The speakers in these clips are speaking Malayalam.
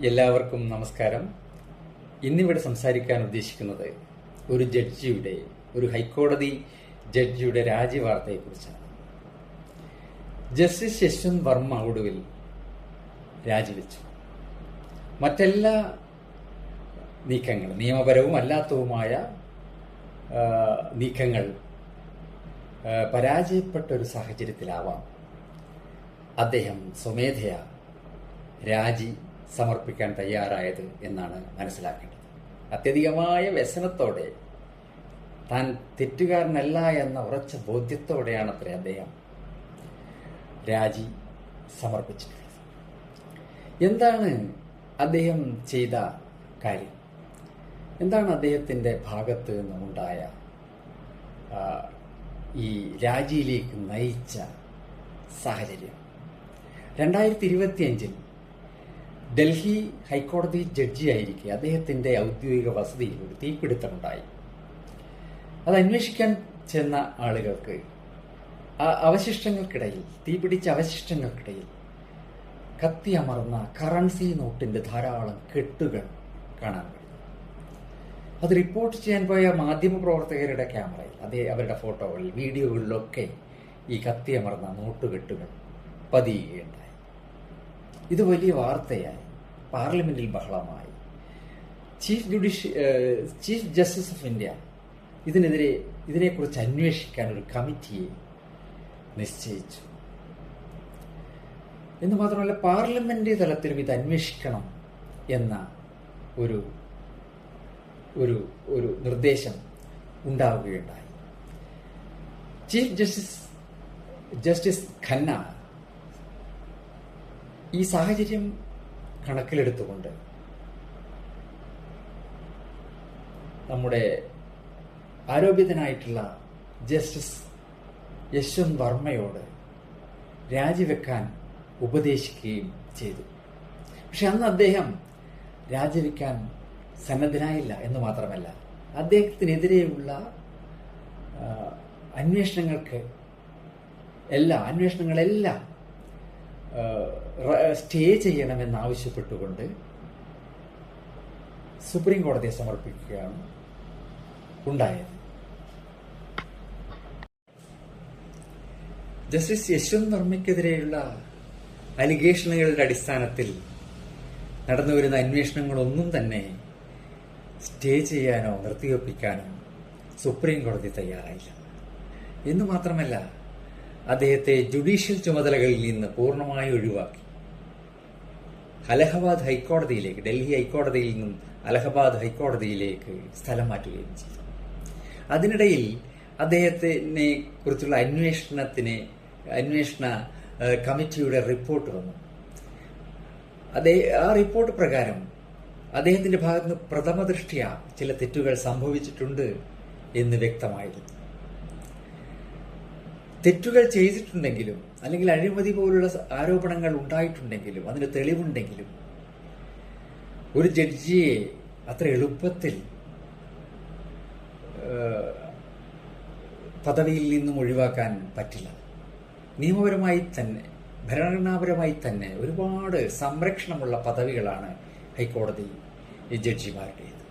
എല്ലാവർക്കും നമസ്കാരം. ഇന്നിവിടെ സംസാരിക്കാൻ ഉദ്ദേശിക്കുന്നത് ഒരു ഹൈക്കോടതി ജഡ്ജിയുടെ രാജിവാർത്തയെക്കുറിച്ചാണ്. ജസ്റ്റിസ് യശ്വന്ത് വർമ്മ ഒടുവിൽ രാജിവെച്ചു. മറ്റെല്ലാ നീക്കങ്ങളും, നിയമപരവും അല്ലാത്തതുമായ നീക്കങ്ങൾ പരാജയപ്പെട്ട ഒരു സാഹചര്യത്തിലാവാം അദ്ദേഹം സ്വമേധയാ രാജി സമർപ്പിക്കാൻ തയ്യാറായത് എന്നാണ് മനസ്സിലാക്കേണ്ടത്. അത്യധികമായ വ്യസനത്തോടെ, താൻ തെറ്റുകാരനല്ല എന്ന ഉറച്ച ബോധ്യത്തോടെയാണത്രേ അദ്ദേഹം രാജി സമർപ്പിച്ചിട്ടുള്ളത്. എന്താണ് അദ്ദേഹം ചെയ്ത കാര്യം? എന്താണ് അദ്ദേഹത്തിൻ്റെ ഭാഗത്ത് നിന്നുണ്ടായ ഈ രാജിയിലേക്ക് നയിച്ച സാഹചര്യം? 2025 ഡൽഹി ഹൈക്കോടതി ജഡ്ജിയായിരിക്കെ അദ്ദേഹത്തിൻ്റെ ഔദ്യോഗിക വസതിയിൽ ഒരു തീപിടുത്തമുണ്ടായി. അത് അന്വേഷിക്കാൻ ചെന്ന ആളുകൾക്ക് തീപിടിച്ച അവശിഷ്ടങ്ങൾക്കിടയിൽ കത്തിയമർന്ന കറൻസി നോട്ടിന്റെ ധാരാളം കെട്ടുകൾ കാണാൻ കഴിയും. അത് റിപ്പോർട്ട് ചെയ്യാൻ പോയ മാധ്യമപ്രവർത്തകരുടെ ക്യാമറയിൽ, അവരുടെ ഫോട്ടോകളിൽ, വീഡിയോകളിലൊക്കെ ഈ കത്തിയമർന്ന നോട്ടുകെട്ടുകൾ പതിയുകയുണ്ടായി. ഇത് വലിയ വാർത്തയായി, പാർലമെന്റിൽ ബഹളമായി. ചീഫ് ജസ്റ്റിസ് ഓഫ് ഇന്ത്യ ഇതിനെക്കുറിച്ച് അന്വേഷിക്കാൻ ഒരു കമ്മിറ്റിയെ നിശ്ചയിച്ചു. എന്ന് മാത്രമല്ല, പാർലമെന്റ് തലത്തിലും ഇത് അന്വേഷിക്കണം എന്ന ഒരു നിർദ്ദേശം ഉണ്ടാവുകയുണ്ടായി. ചീഫ് ജസ്റ്റിസ് ഖന്ന ഈ സാഹചര്യം കണക്കിലെടുത്തുകൊണ്ട് നമ്മുടെ ആരോപിതനായിട്ടുള്ള ജസ്റ്റിസ് യശ്വന്ത് വർമ്മയോട് രാജിവെക്കാൻ ഉപദേശിക്കുകയും ചെയ്തു. പക്ഷെ അന്ന് അദ്ദേഹം രാജിവെക്കാൻ സന്നദ്ധനായില്ല എന്ന് മാത്രമല്ല, അദ്ദേഹത്തിനെതിരെയുള്ള അന്വേഷണങ്ങളെല്ലാം സ്റ്റേ ചെയ്യണമെന്നാവശ്യപ്പെട്ടുകൊണ്ട് സുപ്രീം കോടതിയെ സമർപ്പിക്കുകയാണ് ഉണ്ടായത്. ജസ്റ്റിസ് യശ്വന്ത് വർമ്മയ്ക്കെതിരെയുള്ള അലിഗേഷനുകളുടെ അടിസ്ഥാനത്തിൽ നടന്നുവരുന്ന അന്വേഷണങ്ങളൊന്നും തന്നെ സ്റ്റേ ചെയ്യാനോ നിർത്തിവെപ്പിക്കാനോ സുപ്രീം കോടതി തയ്യാറായില്ല. എന്നു മാത്രമല്ല, അദ്ദേഹത്തെ ജുഡീഷ്യൽ ചുമതലകളിൽ നിന്ന് പൂർണ്ണമായി ഒഴിവാക്കി ഡൽഹി ഹൈക്കോടതിയിൽ നിന്നും അലഹബാദ് ഹൈക്കോടതിയിലേക്ക് സ്ഥലം മാറ്റുകയും ചെയ്തു. അതിനിടയിൽ അദ്ദേഹത്തിനെ കുറിച്ചുള്ള അന്വേഷണ കമ്മിറ്റിയുടെ റിപ്പോർട്ട് വന്നു. ആ റിപ്പോർട്ട് പ്രകാരം അദ്ദേഹത്തിന്റെ ഭാഗത്ത് നിന്ന് പ്രഥമ ദൃഷ്ട്യാ ചില തെറ്റുകൾ സംഭവിച്ചിട്ടുണ്ട് എന്ന് വ്യക്തമായിരുന്നു. തെറ്റുകൾ ചെയ്തിട്ടുണ്ടെങ്കിലും, അല്ലെങ്കിൽ അഴിമതി പോലുള്ള ആരോപണങ്ങൾ ഉണ്ടായിട്ടുണ്ടെങ്കിലും, അതിന് തെളിവുണ്ടെങ്കിലും ഒരു ജഡ്ജിയെ അത്ര എളുപ്പത്തിൽ പദവിയിൽ നിന്നും ഒഴിവാക്കാൻ പറ്റില്ല. നിയമപരമായി തന്നെ, ഭരണഘടനാപരമായി തന്നെ ഒരുപാട് സംരക്ഷണമുള്ള പദവികളാണ് ഹൈക്കോടതി ജഡ്ജിമാരുടേത്.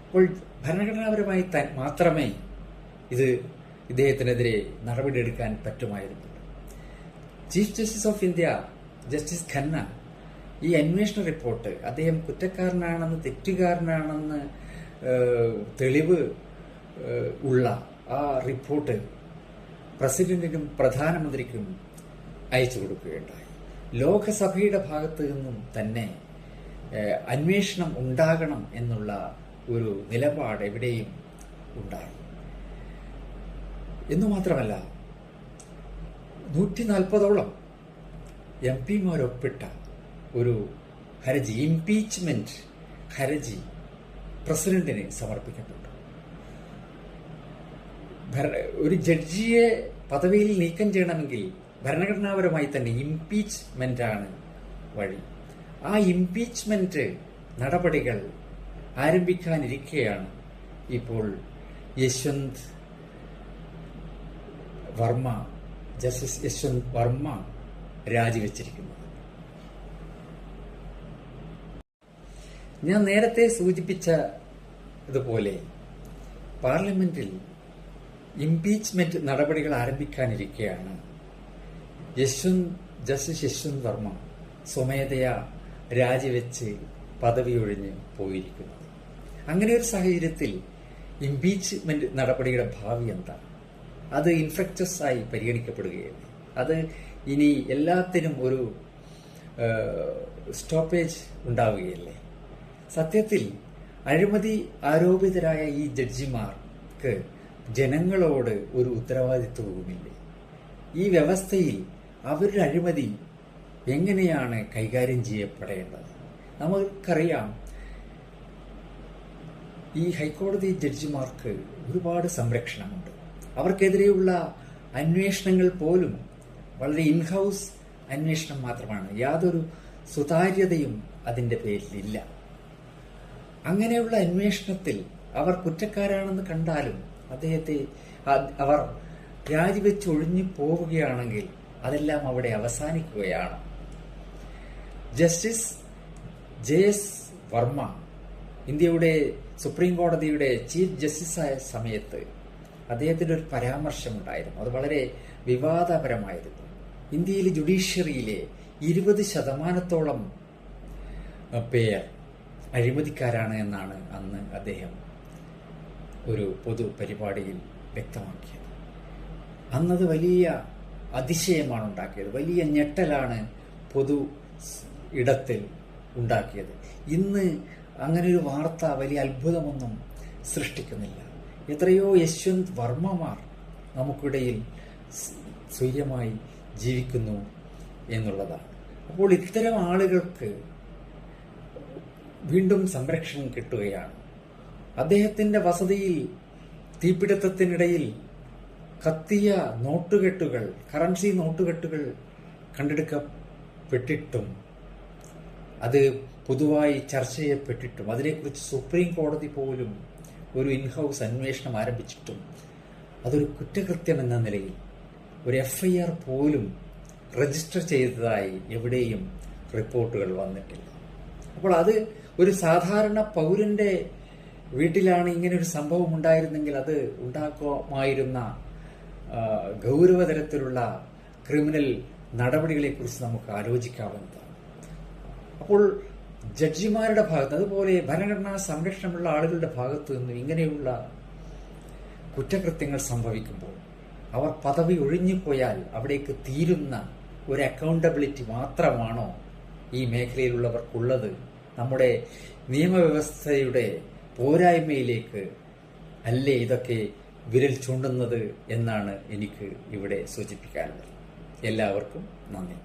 അപ്പോൾ ഭരണഘടനാപരമായി മാത്രമേ ഇദ്ദേഹത്തിനെതിരെ നടപടിയെടുക്കാൻ പറ്റുമായിരുന്നുള്ളൂ. Chief justice of India justice Khanna ഈ അന്വേഷണ റിപ്പോർട്ട്, അദ്ദേഹം കുറ്റക്കാരനാണെന്ന്, തെറ്റുകാരനാണെന്ന് തെളിവ് ഉള്ള ആ റിപ്പോർട്ട് പ്രസിഡന്റിനും പ്രധാനമന്ത്രിക്കും അയച്ചു കൊടുക്കുകയുണ്ടായി. ലോകസഭയുടെ ഭാഗത്തു നിന്നും തന്നെ അന്വേഷണം ഉണ്ടാകണം എന്നുള്ള ഒരു നിലപാട് എവിടെയും ഉണ്ടായി. എന്നു മാത്രമല്ല, 140ഓളം MP ഒപ്പിട്ട ഒരു ഹർജി, ഇംപീച്ച്മെന്റ് ഹർജി പ്രസിഡന്റിന് സമർപ്പിക്കപ്പെട്ടു. ഒരു ജഡ്ജിയെ പദവിയിൽ നീക്കം ചെയ്യണമെങ്കിൽ ഭരണഘടനാപരമായി തന്നെ ഇംപീച്ച്മെന്റ് ആണ് വഴി. ആ ഇംപീച്ച്മെന്റ് നടപടികൾ ആരംഭിക്കാനിരിക്കെയാണ് ഇപ്പോൾ ജസ്റ്റിസ് യശ്വന്ത് വർമ്മ രാജിവെച്ചിരിക്കുന്നത്. ഞാൻ നേരത്തെ സൂചിപ്പിച്ച ഇതുപോലെ പാർലമെന്റിൽ ഇംപീച്ച്മെന്റ് നടപടികൾ ആരംഭിക്കാനിരിക്കെയാണ് ജസ്റ്റിസ് യശ്വന്ത് വർമ്മ സ്വമേധയാ രാജിവെച്ച് പദവി ഒഴിഞ്ഞ് പോയിരിക്കുന്നത്. അങ്ങനെ ഒരു സാഹചര്യത്തിൽ ഇംപീച്ച്മെന്റ് നടപടിയുടെ ഭാവി എന്താണ്? അത് ഇൻഫ്രക്ചസ് ആയി പരിഗണിക്കപ്പെടുകയല്ലേ? അത് ഇനി എല്ലാത്തിനും ഒരു സ്റ്റോപ്പേജ് ഉണ്ടാവുകയല്ലേ? സത്യത്തിൽ അഴിമതി ആരോപിതരായ ഈ ജഡ്ജിമാർക്ക് ജനങ്ങളോട് ഒരു ഉത്തരവാദിത്വവുമില്ലേ? ഈ വ്യവസ്ഥയിൽ അവരുടെ അഴിമതി എങ്ങനെയാണ് കൈകാര്യം ചെയ്യപ്പെടേണ്ടത്? നമുക്കറിയാം, ഈ ഹൈക്കോടതി ജഡ്ജിമാർക്ക് ഒരുപാട് സംരക്ഷണമുണ്ട്. അവർക്കെതിരെയുള്ള അന്വേഷണങ്ങൾ പോലും വളരെ ഇൻഹൗസ് അന്വേഷണം മാത്രമാണ്. യാതൊരു സുതാര്യതയും അതിൻ്റെ പേരിലില്ല. അങ്ങനെയുള്ള അന്വേഷണത്തിൽ അവർ കുറ്റക്കാരാണെന്ന് കണ്ടാലും അവർ രാജിവെച്ച് ഒഴിഞ്ഞു പോവുകയാണെങ്കിൽ അതെല്ലാം അവിടെ അവസാനിക്കുകയാണ്. ജസ്റ്റിസ് JS വർമ്മ ഇന്ത്യയുടെ സുപ്രീം കോടതിയുടെ ചീഫ് ജസ്റ്റിസായ സമയത്ത് അദ്ദേഹത്തിൻ്റെ ഒരു പരാമർശമുണ്ടായിരുന്നു. അത് വളരെ വിവാദപരമായിരുന്നു. ഇന്ത്യയിലെ ജുഡീഷ്യറിയിലെ 20% പേർ അഴിമതിക്കാരാണ് എന്നാണ് അന്ന് അദ്ദേഹം ഒരു പൊതു പരിപാടിയിൽ വ്യക്തമാക്കിയത്. അന്നത് വലിയ അതിശയമാണ് ഉണ്ടാക്കിയത്, വലിയ ഞെട്ടലാണ് പൊതു ഇടത്തിൽ ഉണ്ടാക്കിയത്. ഇന്ന് അങ്ങനൊരു വാർത്ത വലിയ അത്ഭുതമൊന്നും സൃഷ്ടിക്കുന്നില്ല. എത്രയോ യശ്വന്ത് വർമ്മമാർ നമുക്കിടയിൽ സ്വൈര്യമായി ജീവിക്കുന്നു എന്നുള്ളതാണ്. അപ്പോൾ ഇത്തരം ആളുകൾക്ക് വീണ്ടും സംരക്ഷണം കിട്ടുകയാണ്. അദ്ദേഹത്തിന്റെ വസതിയിൽ തീപിടുത്തത്തിനിടയിൽ കത്തിയ നോട്ടുകെട്ടുകൾ, കറൻസി നോട്ടുകെട്ടുകൾ കണ്ടെടുക്കപ്പെട്ടിട്ടും അത് പൊതുവായി ചർച്ച ചെയ്യപ്പെട്ടിട്ടും അതിനെക്കുറിച്ച് സുപ്രീം കോടതി പോലും ഒരു ഇൻഹൗസ് അന്വേഷണം ആരംഭിച്ചിട്ടും അതൊരു കുറ്റകൃത്യം എന്ന നിലയിൽ ഒരു FIR പോലും രജിസ്റ്റർ ചെയ്തതായി എവിടെയും റിപ്പോർട്ടുകൾ വന്നിട്ടില്ല. അപ്പോൾ അത് ഒരു സാധാരണ പൗരന്റെ വീട്ടിലാണ് ഇങ്ങനെ ഒരു സംഭവം ഉണ്ടായിരുന്നെങ്കിൽ അത് ഉണ്ടാക്കുമായിരുന്ന ഗൗരവതരത്തിലുള്ള ക്രിമിനൽ നടപടികളെക്കുറിച്ച് നമുക്ക് ആലോചിക്കാവുന്നതാണ്. അപ്പോൾ ജഡ്ജിമാരുടെ ഭാഗത്ത്, അതുപോലെ ഭരണഘടനാ സംരക്ഷണമുള്ള ആളുകളുടെ ഭാഗത്തു നിന്നും ഇങ്ങനെയുള്ള കുറ്റകൃത്യങ്ങൾ സംഭവിക്കുമ്പോൾ അവർ പദവി ഒഴിഞ്ഞു പോയാൽ അവിടേക്ക് തീരുന്ന ഒരു അക്കൗണ്ടബിലിറ്റി മാത്രമാണോ ഈ മേഖലയിലുള്ളവർക്കുള്ളത്? നമ്മുടെ നിയമവ്യവസ്ഥയുടെ പോരായ്മയിലേക്ക് അല്ലേ ഇതൊക്കെ വിരൽ ചൂണ്ടുന്നത് എന്നാണ് എനിക്ക് ഇവിടെ സൂചിപ്പിക്കാനുള്ളത്. എല്ലാവർക്കും നന്ദി.